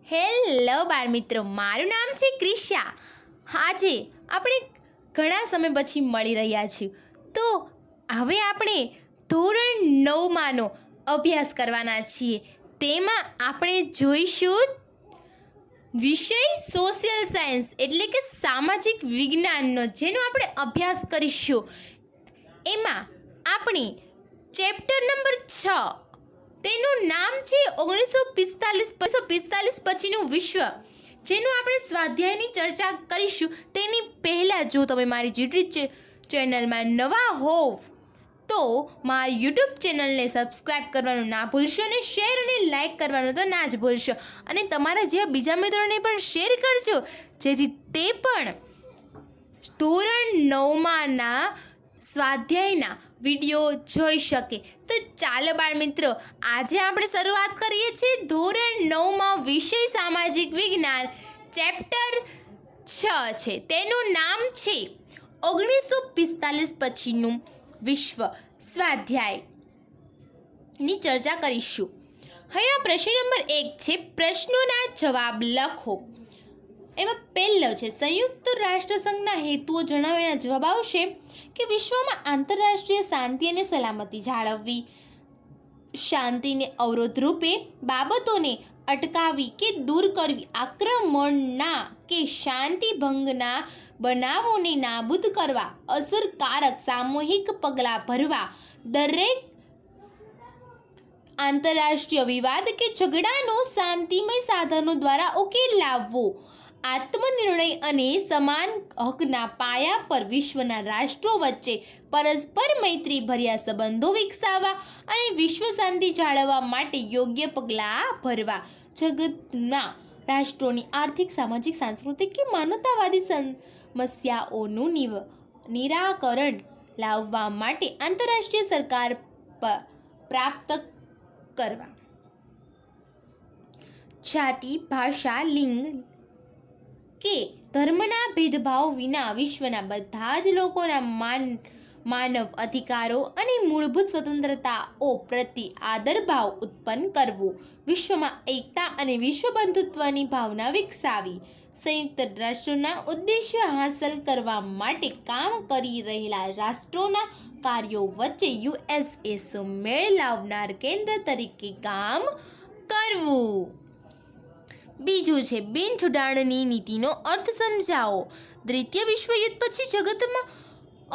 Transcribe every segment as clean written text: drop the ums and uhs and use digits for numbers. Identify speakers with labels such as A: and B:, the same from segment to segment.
A: Hello બાળ મિત્રો, મારું નામ છે ક્રિશા. આજે આપણે ઘણા સમય પછી મળી રહ્યા છીએ. તો હવે આપણે ધોરણ 9માંનો અભ્યાસ કરવાના છીએ. તેમાં આપણે જોઈશું વિષય સોશિયલ સાયન્સ એટલે કે સામાજિક વિજ્ઞાનનો, જેનો આપણે અભ્યાસ કરીશું. એમાં આપણે ચેપ્ટર નંબર 6, તેનું નામ છે 1945 પછીનું વિશ્વ, જેનું આપણે સ્વાધ્યાયની ચર્ચા કરીશું. તેની પહેલાં જો તમે મારી યુટ્યુબ ચેનલમાં નવા હોવ તો મારી યુટ્યુબ ચેનલને સબસ્ક્રાઈબ કરવાનું ના ભૂલશો, અને શેર અને લાઈક કરવાનું તો ના જ ભૂલશો. અને તમારા જેવા બીજા મિત્રોને પણ શેર કરજો, જેથી તે પણ ધોરણ 9માંના સ્વાધ્યાયના વિડીયો જોઈ શકે. તો ચાલો બાળ મિત્રો, આજે આપણે શરૂઆત કરીએ છીએ ધોરણ 9માં વિષય સામાજિક વિજ્ઞાન. ચેપ્ટર 6 છે, તેનું નામ છે 1945 પછીનું વિશ્વ. સ્વાધ્યાયની ચર્ચા કરીશું. હવે આ પ્રશ્ન નંબર 1 છે, પ્રશ્નોના જવાબ લખો. એમાં પહેલો છે, સંયુક્ત રાષ્ટ્રસંઘના હેતુઓ જણાવો. એના જવાબ આવશે કે વિશ્વમાં આંતરરાષ્ટ્રીય શાંતિ અને સલામતી જાળવવી, શાંતિને અવરોધરૂપે બાબતોને અટકાવવી કે દૂર કરવી, આક્રમણના કે શાંતિભંગના બનાવોને નાબૂદ કરવા, અસરકારક સામૂહિક પગલાં ભરવા, દરેક આંતરરાષ્ટ્રીય વિવાદ કે ઝઘડાનો શાંતિમય સાધનો દ્વારા ઉકેલ લાવવો, આત્મનિર્ણય અને સમાન હકના પાયા પર વિશ્વના રાષ્ટ્રો વચ્ચે પરસ્પર મૈત્રીભર્યા સંબંધો વિકસાવવા અને વિશ્વ શાંતિ જાળવવા માટે યોગ્ય પગલાં ભરવા, જગતના રાષ્ટ્રોની આર્થિક, સામાજિક, સાંસ્કૃતિક કે માનવતાવાદી સમસ્યાઓનું નિરાકરણ લાવવા માટે આંતરરાષ્ટ્રીય સરકાર પ્રાપ્ત કરવા, જાતિ, ભાષા, લિંગ કે ધર્મના ભેદભાવ વિના વિશ્વના બધા જ લોકોના માનવ અધિકારો અને મૂળભૂત સ્વતંત્રતાઓ પ્રત્યે આદરભાવ ઉત્પન્ન કરવો, વિશ્વમાં એકતા અને વિશ્વબંધુત્વની ભાવના વિકસાવી, સંયુક્ત રાષ્ટ્રોના ઉદ્દેશ્ય હાંસલ કરવા માટે કામ કરી રહેલા રાષ્ટ્રોના કાર્યો વચ્ચે યુએસએ સુમેળ લાવનાર કેન્દ્ર તરીકે કામ કરવું. બીજું છે, બિન જોડાણની નીતિનો અર્થ સમજાવો. દ્વિતીય વિશ્વયુદ્ધ પછી જગતમાં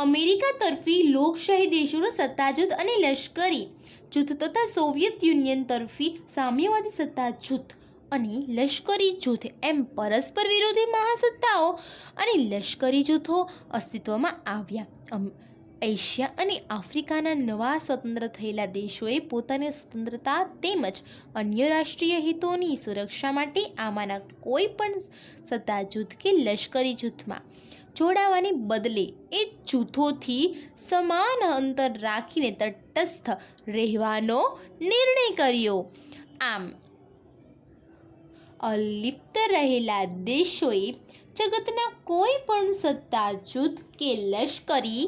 A: અમેરિકા તરફી લોકશાહી દેશોનો સત્તા જૂથ અને લશ્કરી જૂથ તથા સોવિયત યુનિયન તરફી સામ્યવાદી સત્તા જૂથ અને લશ્કરી જૂથ એમ પરસ્પર વિરોધી મહાસત્તાઓ અને લશ્કરી જૂથો અસ્તિત્વમાં આવ્યા. એશિયા અને આફ્રિકાના નવા સ્વતંત્ર થયેલા દેશોએ પોતાની સ્વતંત્રતા તેમજ અન્ય રાષ્ટ્રીય હિતોની સુરક્ષા માટે આમાંના કોઈ પણ સત્તા જૂથ કે લશ્કરી જૂથમાં જોડાવાને બદલે એ જૂથોથી સમાન અંતર રાખીને તટસ્થ રહેવાનો નિર્ણય કર્યો. આમ અલિપ્ત રહેલા દેશોએ જગતના કોઈ પણ સત્તા જૂથ કે લશ્કરી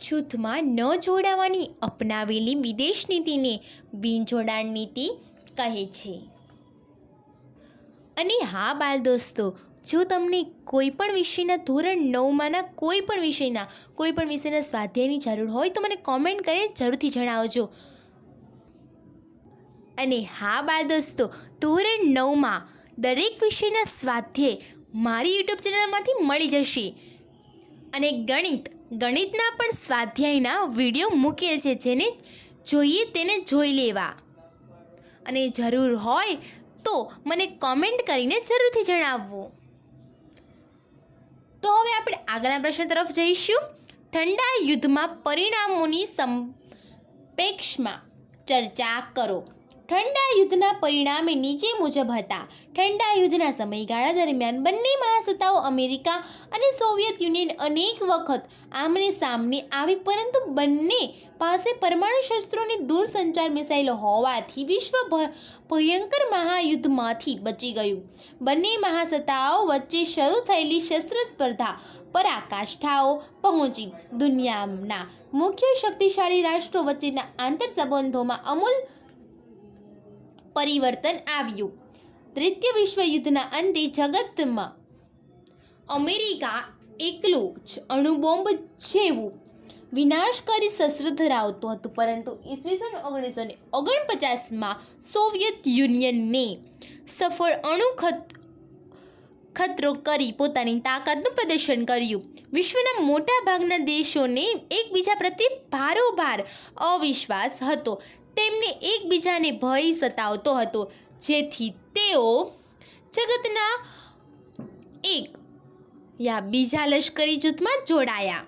A: જૂથમાં ન જોડાવાની અપનાવેલી વિદેશ નીતિને બિનજોડાણ નીતિ કહે છે. અને હા બાળ દોસ્તો, જો તમને કોઈ પણ વિષયના ધોરણ 9માંના કોઈ પણ વિષયના સ્વાધ્યાયની જરૂર હોય તો મને કોમેન્ટ કરીને જરૂરથી જણાવજો. અને હા બાળ દોસ્તો, ધોરણ 9માં દરેક વિષયના સ્વાધ્યાય મારી યુટ્યુબ ચેનલમાંથી મળી જશે. અને ગણિતના પણ સ્વાધ્યાયના વિડીયો મૂકેલ છે, જેને જોઈએ તેને જોઈ લેવા. અને જરૂર હોય તો મને કોમેન્ટ કરીને જરૂરથી જણાવવું. તો હવે આપણે આગળના પ્રશ્ન તરફ જઈશું. ઠંડા યુદ્ધમાં પરિણામોની સાપેક્ષમાં ચર્ચા કરો. ઠંડા યુદ્ધના પરિણામે નીચે મુજબ હતા. ઠંડા યુદ્ધના સમયગાળા દરમિયાન બંને મહાસત્તાઓ અમેરિકા અને સોવિયત યુનિયન અનેક વખત આમને સામને આવી, પરંતુ બંને પાસે પરમાણુ શસ્ત્રોની દૂરસંચાર મિસાઇલો હોવાથી વિશ્વ ભયંકર મહાયુદ્ધમાંથી બચી ગયું. બંને મહાસત્તાઓ વચ્ચે શરૂ થયેલી શસ્ત્ર સ્પર્ધા પરાકાષ્ઠાઓ પહોંચી. દુનિયાના મુખ્ય શક્તિશાળી રાષ્ટ્રો વચ્ચેના આંતર સંબંધોમાં પરિવર્તન આવ્યું. તૃતીય વિશ્વયુદ્ધના અંતે જગતમાં અમેરિકા એકલું જ અણુબોમ્બ જેવું વિનાશકારી શસ્ત્ર ધરાવતું હતું, પરંતુ ઈસવીસન 1949માં સોવિયત યુનિયનને સફળ અણુ ખતરો કરી પોતાની તાકાતનું પ્રદર્શન કર્યું. વિશ્વના મોટા ભાગના દેશોને એકબીજા પ્રત્યે ભારોભાર અવિશ્વાસ હતો. તેમને એકબીજાને ભય સતાવતો હતો, જેથી તેઓ જગતના એક યા બીજા લશ્કરી જૂથમાં જોડાયા.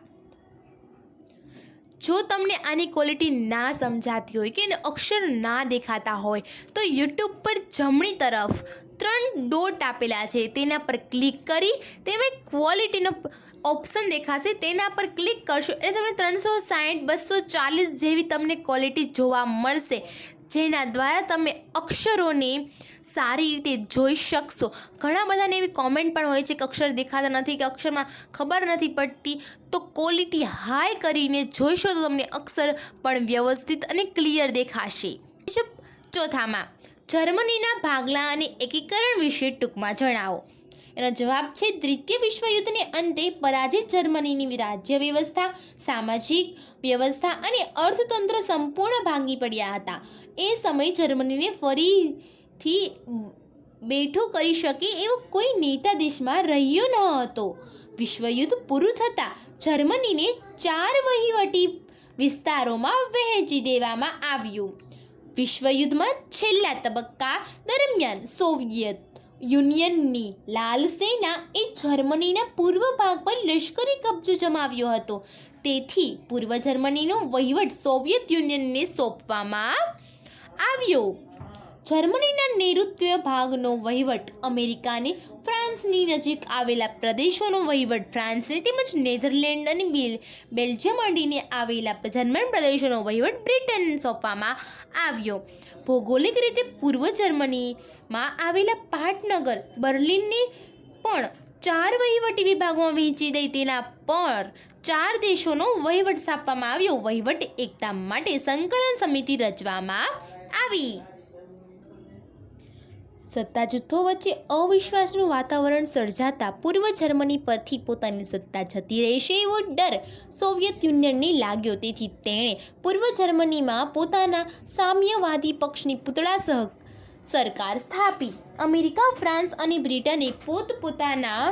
A: જો તમને આની ક્વોલિટી ના સમજાતી હોય કે અક્ષર ના દેખાતા હોય તો યુટ્યુબ પર જમણી તરફ 3 ડોટ આપેલા છે, તેના પર ક્લિક કરી તેમાં ક્વોલિટીનો ઓપ્શન દેખાશે, તેના પર ક્લિક કરશો એટલે તમને 360, 240 જેવી તમને ક્વોલિટી જોવા મળશે, જેના દ્વારા તમે અક્ષરોને સારી રીતે જોઈ શકશો. ઘણા બધાને એવી કોમેન્ટ પણ હોય છે કે અક્ષર દેખાતા નથી કે અક્ષરમાં ખબર નથી પડતી, તો ક્વોલિટી હાઈ કરીને જોઈશો તો તમને અક્ષર પણ વ્યવસ્થિત અને ક્લિયર દેખાશે. ચોથામાં જર્મનીના ભાગલા અને એકીકરણ વિશે ટૂંકમાં જણાવો. એનો જવાબ છે દ્વિતીય વિશ્વયુદ્ધને અંતે પરાજિત જર્મનીની રાજ્ય વ્યવસ્થા, સામાજિક વ્યવસ્થા અને અર્થતંત્ર સંપૂર્ણ ભાંગી પડ્યા હતા. એ સમયે જર્મનીને ફરીથી બેઠું કરી શકે એવો કોઈ નેતા દેશમાં રહ્યો ન હતો. વિશ્વયુદ્ધ પૂરું થતાં જર્મનીને 4 વહીવટી વિસ્તારોમાં વહેંચી દેવામાં આવ્યું. વિશ્વયુદ્ધમાં છેલ્લા તબક્કા દરમિયાન સોવિયત યુનિયનની લાલ સેના એ જર્મનીના પૂર્વ ભાગ પર લશ્કરી કબજો જમાવ્યો હતો. તેથી પૂર્વ જર્મનીનો વહીવટ સોવિયત યુનિયનને સોંપવામાં આવ્યો. જર્મનીના નૈઋત્ય ભાગનો વહીવટ અમેરિકાને, ફ્રાન્સની નજીક આવેલા પ્રદેશોનો વહીવટ ફ્રાન્સને તેમજ નેધરલેન્ડ અને બેલ્જિયમ અડીને આવેલા જર્મન પ્રદેશોનો વહીવટ બ્રિટનને સોંપવામાં આવ્યો. ભૌગોલિક રીતે પૂર્વ જર્મનીમાં આવેલા પાટનગર બર્લિનને પણ 4 વહીવટી વિભાગોમાં વહેંચી દઈ તેના પર 4 દેશોનો વહીવટ સ્થાપવામાં આવ્યો. વહીવટ એકતા માટે સંકલન સમિતિ રચવામાં આવી. સત્તા જૂથો વચ્ચે અવિશ્વાસનું વાતાવરણ સર્જાતા પૂર્વ જર્મની પરથી પોતાની સત્તા જતી રહેશે એવો ડર સોવિયત યુનિયનને લાગ્યો. તેથી તેણે પૂર્વ જર્મનીમાં પોતાના સામ્યવાદી પક્ષની પૂતળા સરકાર સ્થાપી. અમેરિકા, ફ્રાન્સ અને બ્રિટને પોતપોતાના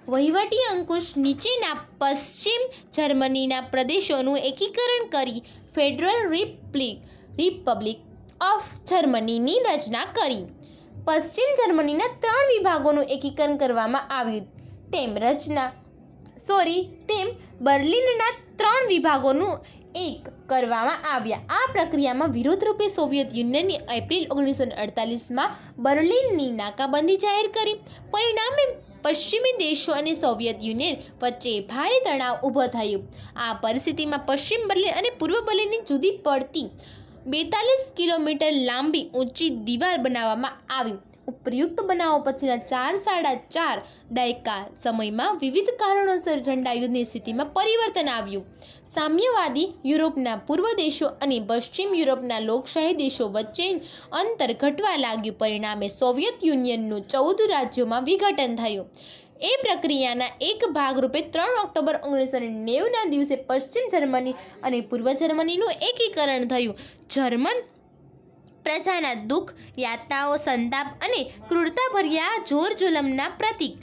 A: વહીવટી અંકુશ નીચેના પશ્ચિમ જર્મનીના પ્રદેશોનું એકીકરણ કરી ફેડરલ રિપબ્લિક ઓફ જર્મનીની રચના કરી. પશ્ચિમ જર્મનીના 3 વિભાગોનું એકીકરણ કરવામાં આવ્યું. તેમ બર્લિનના 3 વિભાગોનું એક કરવામાં આવ્યા. આ પ્રક્રિયામાં વિરોધરૂપે સોવિયત યુનિયને એપ્રિલ 1948માં બર્લિનની નાકાબંધી જાહેર કરી. પરિણામે પશ્ચિમી દેશો અને સોવિયત યુનિયન વચ્ચે ભારે તણાવ ઊભો થયો. આ પરિસ્થિતિમાં પશ્ચિમ બર્લિન અને પૂર્વ બર્લિનની જુદી પડતી 42 કિલોમીટર લાંબી ઊંચી દિવાલ બનાવવામાં આવી. ઉપયુક્ત બનાવો પછીના 4-4.5 દાયકા સમયમાં વિવિધ કારણોસર ઠંડા યુદ્ધની સ્થિતિમાં પરિવર્તન આવ્યું. સામ્યવાદી યુરોપના પૂર્વ દેશો અને પશ્ચિમ યુરોપના લોકશાહી દેશો વચ્ચે અંતર ઘટવા લાગ્યું. પરિણામે સોવિયત યુનિયનનું 14 રાજ્યોમાં વિઘટન થયું. એ પ્રક્રિયાના એક ભાગરૂપે 3 ઓક્ટોબર 1990ના દિવસે પશ્ચિમ જર્મની અને પૂર્વ જર્મનીનું એકીકરણ થયું. જર્મન પ્રજાના દુઃખ, યાતનાઓ, સંતાપ અને ક્રૂરતાભર્યા જોર-જુલમના પ્રતીક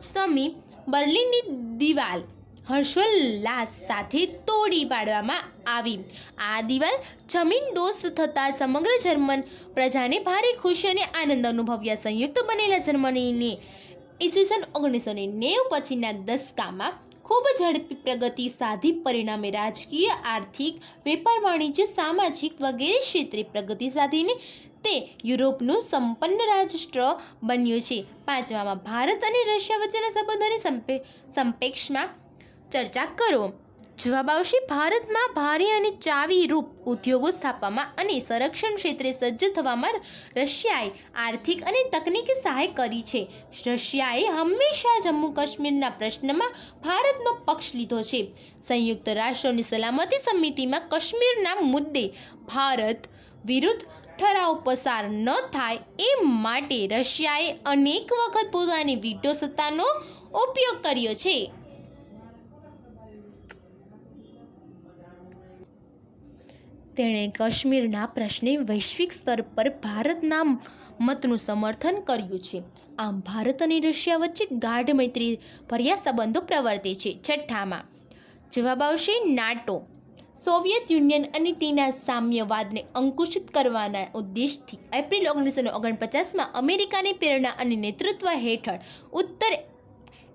A: સમી બર્લિનની દિવાલ હર્ષોલ્લાસ સાથે તોડી પાડવામાં આવી. આ દિવાલ જમીનદોસ્ત થતાં સમગ્ર જર્મન પ્રજાને ભારે ખુશી અને આનંદ અનુભવ્યા. સંયુક્ત બનેલા જર્મનીને ઈસવીસન 1990 પછીના દશકામાં ખૂબ ઝડપી પ્રગતિ સાધી. પરિણામે રાજકીય, આર્થિક, વેપાર, વાણિજ્ય, સામાજિક વગેરે ક્ષેત્રે પ્રગતિ સાધીને તે યુરોપનું સંપન્ન રાષ્ટ્ર બન્યું છે. 5માં ભારત અને રશિયા વચ્ચેના સંબંધોની સંક્ષેપમાં ચર્ચા કરો. જવાબ આવશે ભારતમાં ભારે અને ચાવીરૂપ ઉદ્યોગો સ્થાપવામાં અને સંરક્ષણ ક્ષેત્રે સજ્જ થવામાં રશિયાએ આર્થિક અને તકનીકી સહાય કરી છે. રશિયાએ હંમેશા જમ્મુ કાશ્મીરના પ્રશ્નમાં ભારતનો પક્ષ લીધો છે. સંયુક્ત રાષ્ટ્રોની સલામતી સમિતિમાં કાશ્મીરના મુદ્દે ભારત વિરુદ્ધ ઠરાવ પસાર ન થાય એ માટે રશિયાએ અનેક વખત પોતાની વીટો સત્તાનો ઉપયોગ કર્યો છે. તેણે કાશ્મીરના પ્રશ્ને વૈશ્વિક સ્તર પર ભારતના મતનું સમર્થન કર્યું છે. આમ ભારત અને રશિયા વચ્ચે ગાઢ મૈત્રી ભર્યા સંબંધો પ્રવર્તે છે. છઠ્ઠામાં જવાબ આવશે નાટો. સોવિયત યુનિયન અને તેના સામ્યવાદને અંકુશિત કરવાના ઉદ્દેશથી એપ્રિલ 1949માં અમેરિકાની પ્રેરણા અને નેતૃત્વ હેઠળ ઉત્તર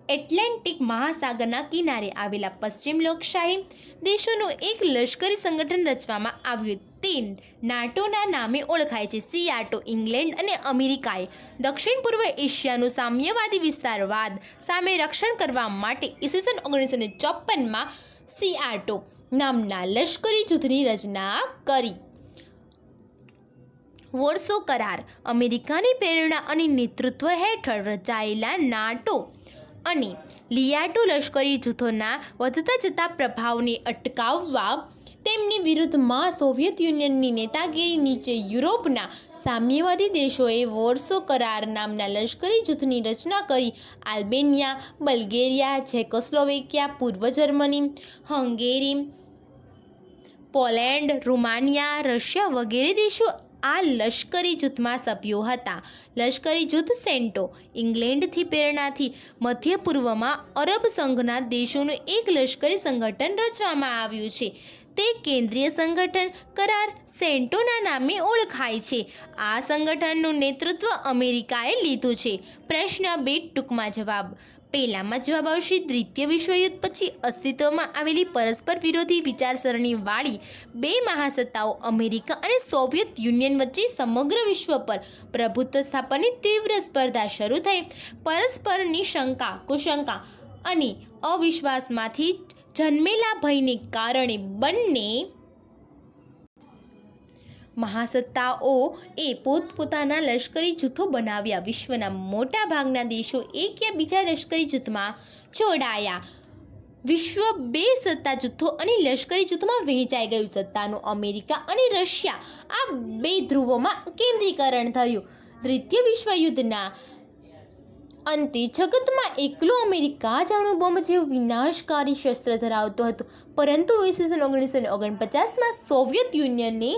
A: એટલાન્ટિક મહાસાગરના કિનારે આવેલા પશ્ચિમ લોકશાહી દેશોનું એક લશ્કરી સંગઠન રચવામાં આવ્યું. તે નાટોના નામે ઓળખાય છે. સિયાટો ઇંગ્લેન્ડ અને અમેરિકાએ દક્ષિણ પૂર્વ એશિયાનું સામ્યવાદી વિસ્તારવાદ સામે રક્ષણ કરવા માટે ઈસવીસન 1954માં સિયાટો નામના લશ્કરી જૂથની રચના કરી. વોર્સો કરાર. અમેરિકાની પ્રેરણા અને નેતૃત્વ હેઠળ રચાયેલા નાટો અને લિયાટો લશ્કરી જૂથોના વધતા જતા પ્રભાવને અટકાવવા તેમની વિરુદ્ધમાં સોવિયત યુનિયનની નેતાગીરી નીચે યુરોપના સામ્યવાદી દેશોએ વોર્સો કરાર નામના લશ્કરી જૂથની રચના કરી. આલ્બેનિયા, બલ્ગેરિયા, ચેકોસ્લોવેકિયા, પૂર્વ જર્મની, હંગેરી, પોલેન્ડ, રૂમાનિયા, રશિયા વગેરે દેશો આ લશ્કરી જૂથમાં સભ્યો હતા. લશ્કરી જૂથ સેન્ટો ઇંગ્લેન્ડથી પ્રેરણાથી મધ્ય પૂર્વમાં અરબ સંઘના દેશોનું એક લશ્કરી સંગઠન રચવામાં આવ્યું છે. તે કેન્દ્રીય સંગઠન કરાર સેન્ટોના નામે ઓળખાય છે. આ સંગઠનનું નેતૃત્વ અમેરિકાએ લીધું છે. પ્રશ્ન 2 ટૂંકમાં જવાબ. પહેલામાં જવાબ આવશે દ્વિતીય વિશ્વયુદ્ધ પછી અસ્તિત્વમાં આવેલી પરસ્પર વિરોધી વિચારસરણીવાળી બે મહાસત્તાઓ અમેરિકા અને સોવિયત યુનિયન વચ્ચે સમગ્ર વિશ્વ પર પ્રભુત્વ સ્થાપનની તીવ્ર સ્પર્ધા શરૂ થઈ. પરસ્પરની શંકા, કુશંકા અને અવિશ્વાસમાંથી જન્મેલા ભયને કારણે બંને મહાસત્તાઓએ પોતપોતાના લશ્કરી જૂથો બનાવ્યા. વિશ્વના મોટા ભાગના દેશો એક યા બીજા લશ્કરી જૂથમાં જોડાયા. વિશ્વ બે સત્તા જૂથો અને લશ્કરી જૂથોમાં વહેંચાઈ ગયું. સત્તાનું અમેરિકા અને રશિયા આ બે ધ્રુવોમાં કેન્દ્રીકરણ થયું. દ્વિતીય વિશ્વયુદ્ધના અંતે જગતમાં એકલો અમેરિકા જ અણુ બોમ્બ જેવું વિનાશકારી શસ્ત્ર ધરાવતો હતો. પરંતુ ઈસવીસન 1949માં સોવિયત યુનિયને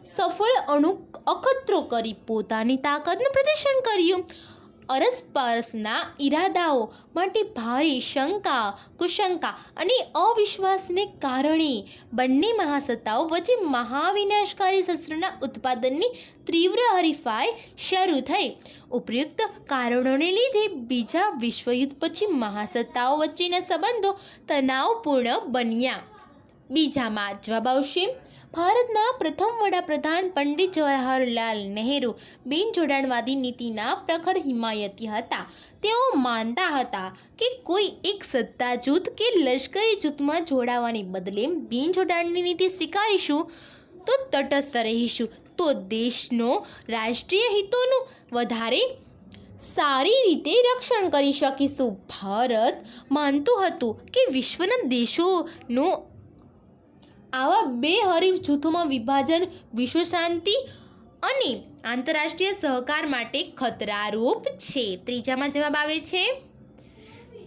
A: સફળ અણુ અખતરો કરી પોતાની તાકાતનું પ્રદર્શન કર્યું. અરસપરસના ઈરાદાઓ માટે ભારે શંકા, કુશંકા અને અવિશ્વાસને કારણે બંને મહાસત્તાઓ વચ્ચે મહાવિનાશકારી શસ્ત્રોના ઉત્પાદનની તીવ્ર હરીફાઈ શરૂ થઈ. ઉપયુક્ત કારણોને લીધે બીજા વિશ્વયુદ્ધ પછી મહાસત્તાઓ વચ્ચેના સંબંધો તણાવપૂર્ણ બન્યા. બીજામાં જવાબ આવશે ભારતના પ્રથમ વડાપ્રધાન પંડિત જવાહરલાલ નહેરુ બિનજોડાણવાદી નીતિના પ્રખર હિમાયતી હતા. તેઓ માનતા હતા કે કોઈ એક સત્તા જૂથ કે લશ્કરી જૂથમાં જોડાવાને બદલે બિનજોડાણની નીતિ સ્વીકારીશું તો તટસ્થ રહીશું તો દેશનો રાષ્ટ્રીય હિતોનું વધારે સારી રીતે રક્ષણ કરી શકીશું. ભારત માનતું હતું કે વિશ્વના દેશોનું આવા બે હરીફ જૂથોમાં વિભાજન વિશ્વ શાંતિ અને આંતરરાષ્ટ્રીય સહકાર માટે ખતરારૂપ છે. ત્રીજામાં જવાબ આવે છે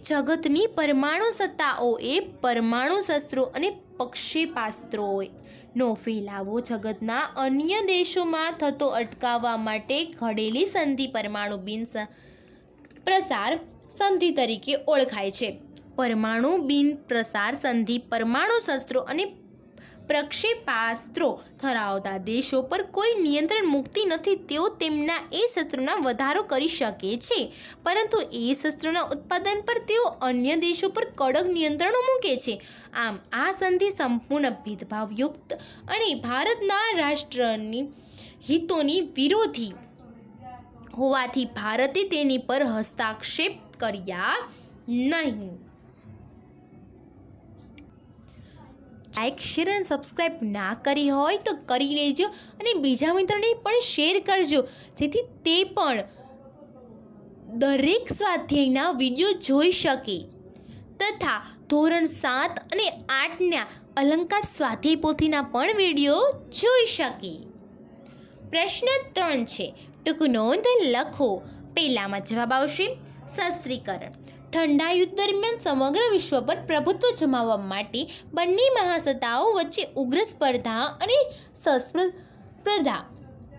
A: જગતની પરમાણુ સત્તાઓએ પરમાણુ શસ્ત્રો અને પ્રક્ષેપાસ્ત્રોનો ફેલાવો જગતના અન્ય દેશોમાં થતો અટકાવવા માટે ઘડેલી સંધિ પરમાણુ બિન પ્રસાર સંધિ તરીકે ઓળખાય છે. પરમાણુ બિન પ્રસાર સંધિ પરમાણુ શસ્ત્રો અને પ્રક્ષેપાસ્ત્રો ધરાવતા દેશો પર કોઈ નિયંત્રણ મુક્તિ નથી. તેઓ તેમના એ શસ્ત્રોના વધારો કરી શકે છે, પરંતુ એ શસ્ત્રોના ઉત્પાદન પર તેઓ અન્ય દેશો પર કડક નિયંત્રણો મૂકે છે. આમ આ સંધિ સંપૂર્ણ ભેદભાવયુક્ત અને ભારતના રાષ્ટ્રની હિતોની વિરોધી હોવાથી ભારતે તેની પર હસ્તાક્ષેપ કર્યા નહીં. લાઈક, શેર અને સબસ્ક્રાઈબ ના કરી હોય તો કરી લેજો અને બીજા મિત્રોને પણ શેર કરજો, જેથી તે પણ દરેક સ્વાધ્યાયના વિડીયો જોઈ શકે તથા ધોરણ 7 અને 8ના અલંકાર સ્વાધ્યાય પોથીના પણ વિડીયો જોઈ શકે. પ્રશ્ન 3 છે, ટૂંક નોંધ લખો. પહેલામાં જવાબ આવશે શસ્ત્રીકરણ. ઠંડા યુદ્ધ દરમિયાન સમગ્ર વિશ્વ પર પ્રભુત્વ જમાવવા માટે બંને મહાસત્તાઓ વચ્ચે ઉગ્ર સ્પર્ધા અને સ્પર્ધા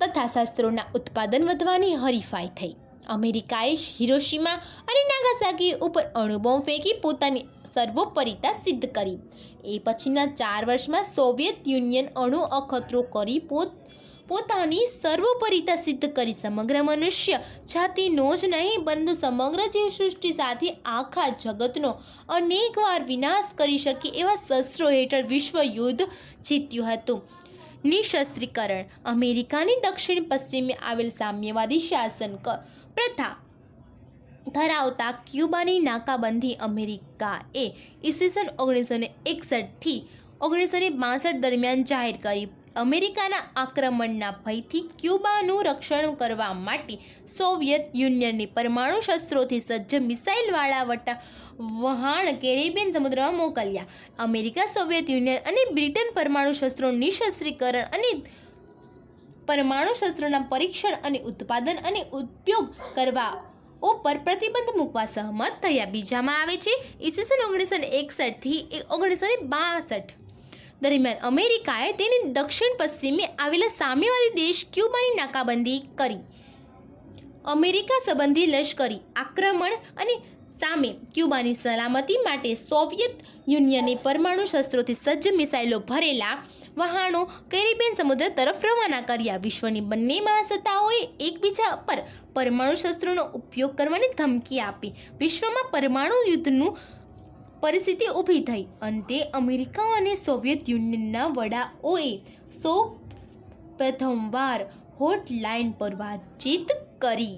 A: તથા શસ્ત્રોના ઉત્પાદન વધવાની હરીફાઈ થઈ. અમેરિકાએ હિરોશીમા અને નાગાસાકી ઉપર અણુબોમ્બ ફેંકી પોતાની સર્વોપરિતા સિદ્ધ કરી. એ પછીના 4 વર્ષમાં સોવિયત યુનિયન અણુ અખતરો કરી પોતાની સર્વોપરિતા સિદ્ધ કરી. સમગ્ર મનુષ્ય જાતિનો જ નહીં પરંતુ સમગ્ર જીવસૃષ્ટિ સાથે આખા જગતનો અનેકવાર વિનાશ કરી શકે એવા શસ્ત્રો હેઠળ વિશ્વ યુદ્ધ જીત્યું હતું. નિઃશસ્ત્રીકરણ. અમેરિકાની દક્ષિણ પશ્ચિમે આવેલ સામ્યવાદી શાસન પ્રથા ધરાવતા ક્યુબાની નાકાબંધી અમેરિકાએ ઈસવીસન 1961થી 1962 દરમિયાન જાહેર કરી. અમેરિકાના આક્રમણના ભયથી ક્યુબાનું રક્ષણ કરવા માટે સોવિયત યુનિયનને પરમાણુ શસ્ત્રોથી સજ્જ મિસાઇલવાળા વહાણ કેરેબિયન સમુદ્રમાં મોકલ્યા. અમેરિકા, સોવિયત યુનિયન અને બ્રિટન પરમાણુ શસ્ત્રોનું નિઃશસ્ત્રીકરણ અને પરમાણુ શસ્ત્રોના પરીક્ષણ અને ઉત્પાદન અને ઉપયોગ કરવા ઉપર પ્રતિબંધ મૂકવા સહમત થયા. બીજામાં આવે છે ઈસવીસન 1961થી 1962 દરમિયાન અમેરિકાએ તેની દક્ષિણ પશ્ચિમે આવેલા સામ્યવાદી દેશ ક્યુબાની નાકાબંધી કરી. અમેરિકા સંબંધી લશ્કરી આક્રમણ અને સામે ક્યુબાની સલામતી માટે સોવિયત યુનિયને પરમાણુ શસ્ત્રોથી સજ્જ મિસાઇલો ભરેલા વહાણો કેરેબિયન સમુદ્ર તરફ રવાના કર્યા. વિશ્વની બંને મહાસત્તાઓએ એકબીજા પર પરમાણુ શસ્ત્રોનો ઉપયોગ કરવાની ધમકી આપી. વિશ્વમાં પરમાણુ યુદ્ધનું પરિસ્થિતિ ઊભી થઈ. અંતે અમેરિકા અને સોવિયત યુનિયનના વડાઓએ સૌ પ્રથમવાર હોટલાઇન પર વાતચીત કરી.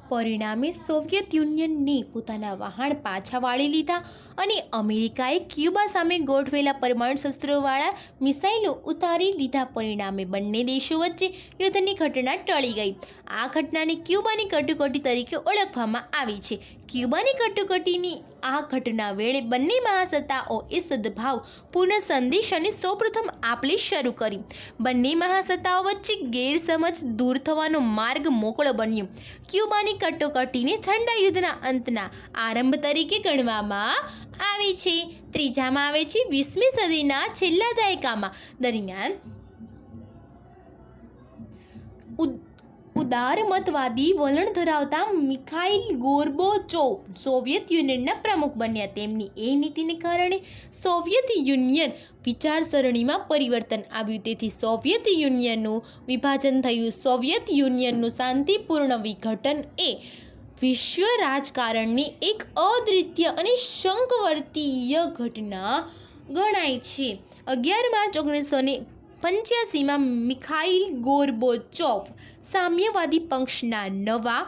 A: પરિણામે સોવિયત યુનિયને પોતાના વહાણ પાછા વાળી લીધા અને અમેરિકાએ ક્યુબા સામે ગોઠવેલા પરમાણુ શસ્ત્રોવાળા મિસાઇલો ઉતારી લીધા. પરિણામે બંને દેશો વચ્ચે યુદ્ધની ઘટના ટળી ગઈ. આ ઘટનાને ક્યુબાની કટોકટી તરીકે ઓળખવામાં આવી છે. ક્યુબાની કટોકટીની આ ઘટના વેળે બંને મહાસત્તાઓએ સદ્ભાવપૂર્ણ સંદેશ અને સૌપ્રથમ આપલે શરૂ કરી. બંને મહાસત્તાઓ વચ્ચે ગેરસમજ દૂર થવાનો માર્ગ મોકળો બન્યો. ક્યુબાની કટોકટીને ઠંડા યુદ્ધના અંતના આરંભ તરીકે ગણવામાં આવે છે. ત્રીજામાં આવે છે 20મી સદીના છેલ્લા દાયકામાં દરમિયાન ઉદારમતવાદી વલણ ધરાવતા મિખાઇલ ગોર્બોચોવ સોવિયત યુનિયનના પ્રમુખ બન્યા. તેમની એ નીતિને કારણે સોવિયત યુનિયન વિચારસરણીમાં પરિવર્તન આવ્યું. તેથી સોવિયત યુનિયનનું વિભાજન થયું. સોવિયત યુનિયનનું શાંતિપૂર્ણ વિઘટન એ વિશ્વ રાજકારણની એક અદ્વિતીય અને શંકવર્તીય ઘટના ગણાય છે. 11 માર્ચ 1985માં મિખાઇલ ગોર્બોચોવ સામ્યવાદી પક્ષના નવા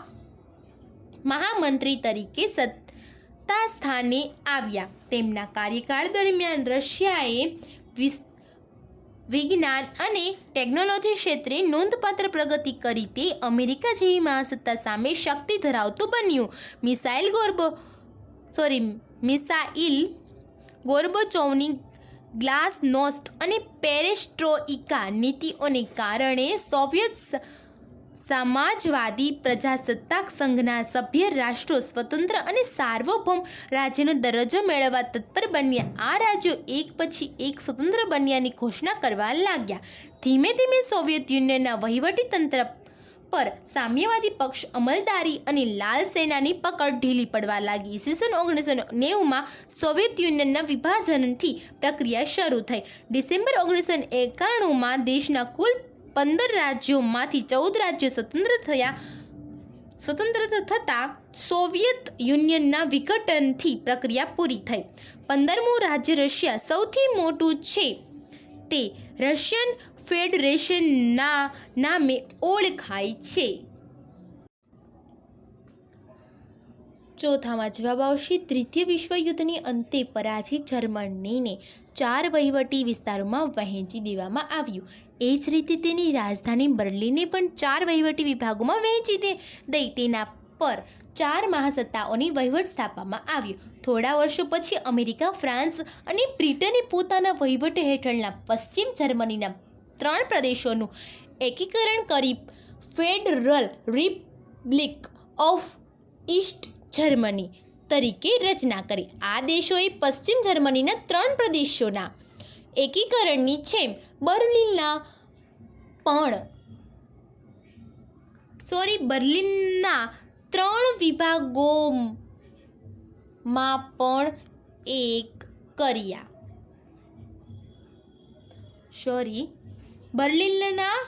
A: મહામંત્રી તરીકે સત્તા સ્થાને આવ્યા. તેમના કાર્યકાળ દરમિયાન રશિયાએ વિજ્ઞાન અને ટેકનોલોજી ક્ષેત્રે નોંધપાત્ર પ્રગતિ કરી. તે અમેરિકા જેવી મહાસત્તા સામે શક્તિ ધરાવતું બન્યું. મિસાઇલ ગોર્બોચોવની ગ્લાસનોસ્ત અને પેરેસ્ટ્રોઇકા નીતિઓને કારણે સોવિયત સમાજવાદી પ્રજાસત્તાક સંઘના સભ્ય રાષ્ટ્રો સ્વતંત્ર અને સાર્વભૌમ રાજ્યનો દરજ્જો મેળવવા તત્પર બન્યા. આ રાજ્યો એક પછી એક સ્વતંત્ર બન્યાની ઘોષણા કરવા લાગ્યા. ધીમે ધીમે સોવિયત યુનિયનના વહીવટીતંત્ર પર સામ્યવાદી પક્ષ અમલદારી અને લાલ સેનાની પકડ ઢીલી પડવા લાગી. ઈસવીસન 1990માં સોવિયત યુનિયનના વિભાજનથી પ્રક્રિયા શરૂ થઈ. ડિસેમ્બર 1991માં દેશના કુલ 15 રાજ્યોમાંથી 14 રાજ્યો સ્વતંત્ર થતાં સોવિયત યુનિયનના વિઘટનથી પ્રક્રિયા પૂરી થઈ. 15મું રાજ્ય રશિયા સૌથી મોટું છે. તે રશિયન ફેડરેશનના નામે ઓળખાય છે. ચોથામાં જવાબ આવશે તૃતીય વિશ્વયુદ્ધની અંતે પરાજિત જર્મનીને 4 વહીવટી વિસ્તારોમાં વહેંચી દેવામાં આવ્યું. એ જ રીતે તેની રાજધાની બર્લિનને પણ 4 વહીવટી વિભાગોમાં વહેંચી દઈ તેના પર 4 મહાસત્તાઓની વહીવટ સ્થાપવામાં આવ્યો. થોડા વર્ષો પછી અમેરિકા, ફ્રાન્સ અને બ્રિટને પોતાના વહીવટ હેઠળના પશ્ચિમ જર્મનીના 3 પ્રદેશોનું એકીકરણ કરી federal Republic of East Germany તરીકે રચના કરી. આ દેશોએ પશ્ચિમ જર્મનીના 3 પ્રદેશોના એકીકરણની જેમ બર્લિનના 3 વિભાગોમાં પણ બર્લિનના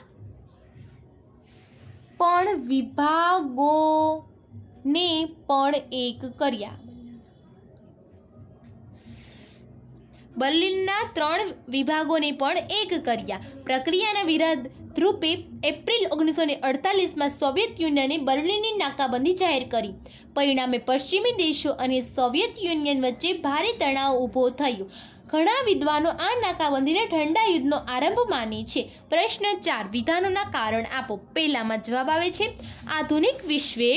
A: પણ વિભાગોને પણ એક કર્યા. બર્લિનના 3 વિભાગોને પણ એક કર્યા. પ્રક્રિયાના વિરોધ રૂપે એપ્રિલ 1948માં સોવિયત યુનિયને બર્લિનની નાકાબંધી જાહેર કરી. પરિણામે પશ્ચિમી દેશો અને સોવિયત યુનિયન વચ્ચે ભારે તણાવ ઊભો થયો. ઘણા વિદ્વાનો આ નાકાબંધીને ઠંડા યુદ્ધનો આરંભ માને છે. પ્રશ્ન 4. વિધાનોના કારણ આપો. પહેલામાં જવાબ આવે છે આધુનિક વિશ્વે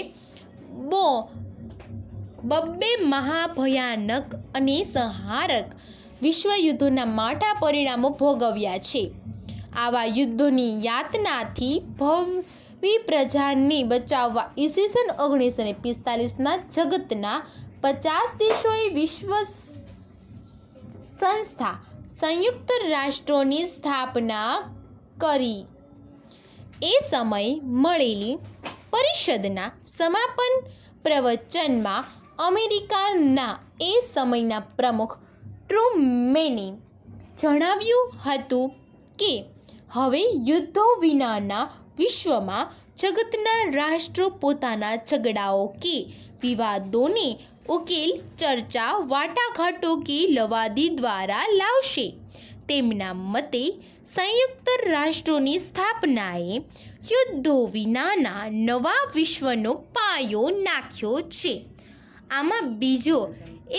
A: બબ્બે મહાભયાનક અને સંહારક વિશ્વયુદ્ધોના માઠા પરિણામો ભોગવ્યા છે. આવા યુદ્ધોની યાતનાથી ભવી પ્રજાને બચાવવા ઈસવીસન 1945માં જગતના 50 દેશોએ વિશ્વ સંસ્થા સંયુક્ત રાષ્ટ્રોની સ્થાપના કરી. એ સમયે મળેલી પરિષદના સમાપન પ્રવચનમાં અમેરિકાના એ સમયના પ્રમુખ ટ્રુમેને જણાવ્યું હતું કે હવે યુદ્ધો વિનાના વિશ્વમાં જગતના રાષ્ટ્રો પોતાના ઝઘડાઓ કે વિવાદોને ઉકેલ ચર્ચા, વાટાઘાટો કે લવાદી દ્વારા લાવશે. તેમના મતે સંયુક્ત રાષ્ટ્રોની સ્થાપનાએ યુદ્ધો વિનાના નવા વિશ્વનો પાયો નાખ્યો છે. આમાં બીજો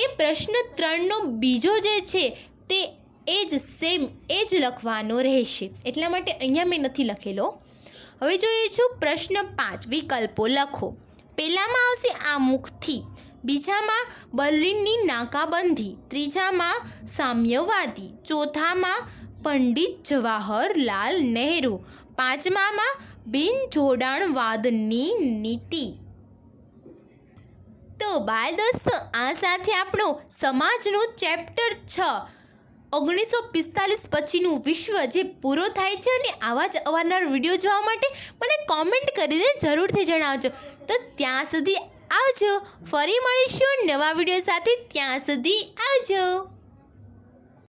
A: એ પ્રશ્ન 3નો બીજો જે છે તે એ જ લખવાનો રહેશે, એટલા માટે અહીંયા મેં નથી લખેલો. હવે જોઈએ છું પ્રશ્ન 5. વિકલ્પો લખો. પહેલામાં આવશે આમુખથી, બીજામાં બર્લિનની નાકાબંધી, ત્રીજામાં સામ્યવાદી, ચોથામાં પંડિત જવાહરલાલ નહેરુ, પાંચમામાં બિનજોડાણવાદની નીતિ. તો બાળ દોસ્તો, આ સાથે આપણો સમાજનું ચેપ્ટર 6 1945 પછીનું વિશ્વ જે પૂરો થાય છે. અને આવા જ અવારનવાર વિડીયો જોવા માટે મને કોમેન્ટ કરીને જરૂરથી જણાવજો. તો ત્યાં સુધી આવજો. ફરી મળીશું નવા વિડીયો સાથે. ત્યાં સુધી આવજો.